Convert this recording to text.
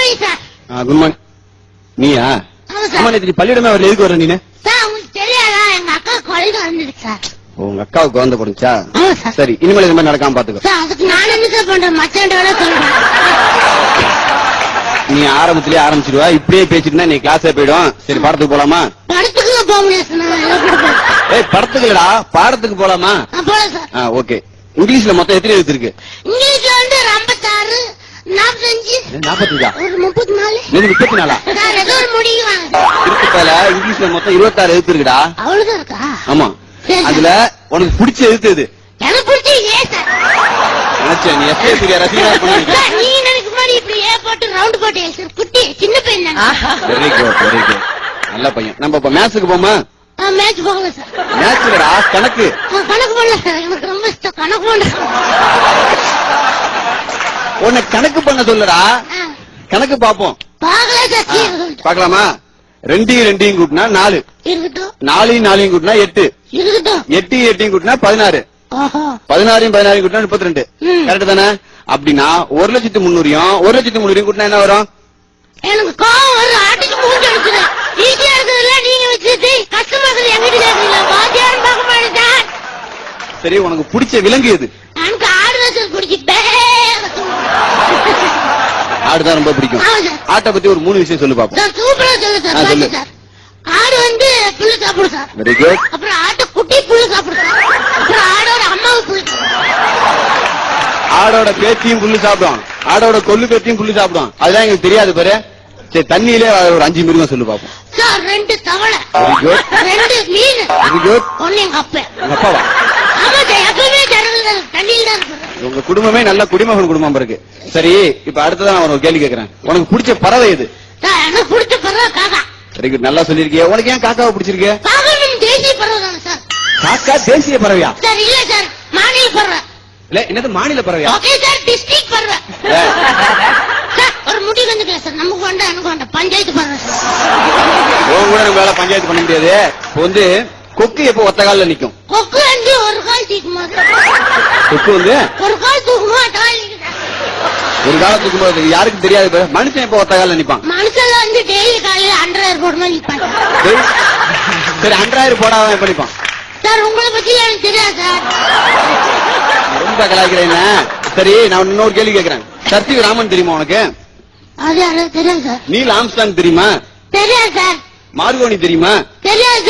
Morning sir. Good morning. நீயா? ஆமா, நேற்று பள்ளியிடமே வரல, எதுக்கு வர நீனு? சார் உங்களுக்கு தெரியாதா, எங்க அக்கா குழந்தை வந்துருக்கு சார். உங்க அக்காவுக்கு குழந்தை போடுச்சா? சரி, இனிமேல் இது மாதிரி நடக்காம பாத்துக்கோ. சார் அதுக்கு நான் என்ன சார் பண்றேன், மச்சான் வேலை சொல்றேன். நீ ஆரம்பத்திலேயே ஆரம்பிச்சிடுவா, இப்படியே பேசிட்டுனா நீ கிளாஸே போயிடும். சரி, பாடத்துக்கு போலாமா? படத்துக்கு போக முடியாது. ஏய், படத்துக்கு இல்லடா, பாடத்துக்கு போலாமா? போலாம் சார். ஓகே. இங்கிலீஷ்ல மொத்தம் எத்தனை எழுத்து இருக்கு? இங்கிலீஷ்ல வந்து 56, 45, 45, ஒரு 34. 34 சார் ஏதோ ஒரு முடிவு வாங்க. இருக்குல. இங்கிலீஷ்ல மொத்தம் 26 எழுத்து இருக்குடா. அவ்வளவுதான் இருக்கா? ஆமா. அதுல உனக்கு பிடிச்ச எழுத்து எது? எனக்கு பிடிச்ச ஏ சார். நினைச்சேன் நீ எஸ்ஏ சூர்யா ரசிகனா இருப்பீங்க. நீங்க எனக்கு மாதிரி இப்படி ஏ போட்டு ரவுண்ட் போட்டு சார். குட்டி சின்ன பையன் தான். Very good, very good. நல்ல பையன். நம்ம இப்ப மேட்சுக்கு போமா? மேட்ச் போகல சார். மேட்ச்லடா கணக்கு. கணக்கு பண்ணல சார், எனக்கு ரொம்ப இஷ்டம் கணக்கு பண்ண. உன்னை கணக்கு பண்ண சொல்லுடா. கணக்கு பாப்போம். பாக்கல சார். பாக்கலாமா? 2 2 கூட்டினா 4. இருக்கட்டும். 4 4 கூட்டினா 8. இருக்கட்டும். 8 8 கூட்டினா 16. 16 16 கூட்டினா 32. கரெக்ட் தானே? அப்படின்னா 1,300,000 1,300,000 கூட்டினா என்ன வரும்? எனக்கு கோவம் வரும், ஆட்டுக்கு மூஞ்சி அடிச்சுது. ஈஸியா இருக்குதுல்ல, நீங்க வச்சுட்டு கஷ்டமா இருக்குது. எங்கிட்ட கேட்கறீங்களா? வாத்தியாரும் பார்க்க மாட்டேன். சரி, உனக்கு பிடிச்ச விலங்கு எது? எனக்கு ஆடு வச்சு பிடிச்சி. ஆடுதான் ரொம்ப பிடிக்கும். ஆட்டை பத்தி ஒரு 3 விஷயம் சொல்லு பாப்போம். சூப்பரா சொல்லு சார். ஆடு வந்து புல்லு சாப்பிடும் சார். Very good. அப்புறம் ஆட்டு குட்டி புல்லு சாப்பிடும் சார். அப்புறம் ஆடோட அம்மாவும் புல்லு. ஆடோட பேத்தியும் புல்லு சாப்பிடும், ஆடோட கொல்லு பேத்தியும் புல்லு சாப்பிடும். அதெல்லாம் எங்களுக்கு தெரியாது பாரு. சரி, தண்ணியிலே ஒரு 5 மிருகம் சொல்லு பாப்போம். சார் 2 தவளை. Very good. 2 மீன். Very good. ஒன்னு எங்க அப்பா. உங்க அப்பாவா? ஆமா சார், எப்பவுமே தண்ணியில் தான் இருக்கு. உங்க குடும்பமே நல்ல குடிமகன் குடும்பம் இருக்கு. சரி, இப்ப அடுத்ததான் நான் ஒரு கேள்வி கேட்கிறேன். உனக்கு பிடிச்ச பறவை எது? சார் எனக்கு பிடிச்ச பறவை காக்கா. வெரி குட், நல்லா சொல்லிருக்கிய. உனக்கு ஏன் காக்காவை பிடிச்சிருக்கு? காக்கா நம்ம தேசிய பறவை தானே சார். காக்கா தேசிய பறவையா? சார் இல்ல சார், மாநில பறவை. இல்ல, என்னது மாநில பறவையா? ஓகே சார், டிஸ்ட்ரிக்ட் பறவை. சார் ஒரு முடிவு வந்துக்கல சார், நமக்கு வேண்டாம் எனக்கு வேண்டாம், பஞ்சாயத்து பறவை சார். உங்க கூட நம்மளால பஞ்சாயத்து பண்ண முடியாது. இப்போ வந்து கொக்கு எப்போ ஒத்த காலில் நிக்கும்? கொக்கு வந்து ஒரு கால் தூக்குமா? கொக்கு வந்து ஒரு கால் தூக்குமா? ஒரு காலம் தூக்கும்போது யாருக்கும் தெரியாது. மனுஷன் எப்போ ஒத்த காலில் நிப்பான்? மனுஷன் வந்து டெய்லி காலையில 100,000 போடுமா நிப்பாங்க. சரி, 100,000 போடாம எப்ப நிப்பான்? சார் உங்களை பத்தி எனக்கு தெரியாது சார். ரொம்ப கலாய்க்கிறேன். சரி, நான் இன்னொரு கேள்வி கேட்கிறேன். சர்த்திக் ராமன் தெரியுமா உனக்கு? அது யாரும் தெரியாது சார். நீல் ஆம்ஸ்டாங் தெரியுமா? தெரியாது சார். மார்கோனி தெரியுமா? தெரியாது.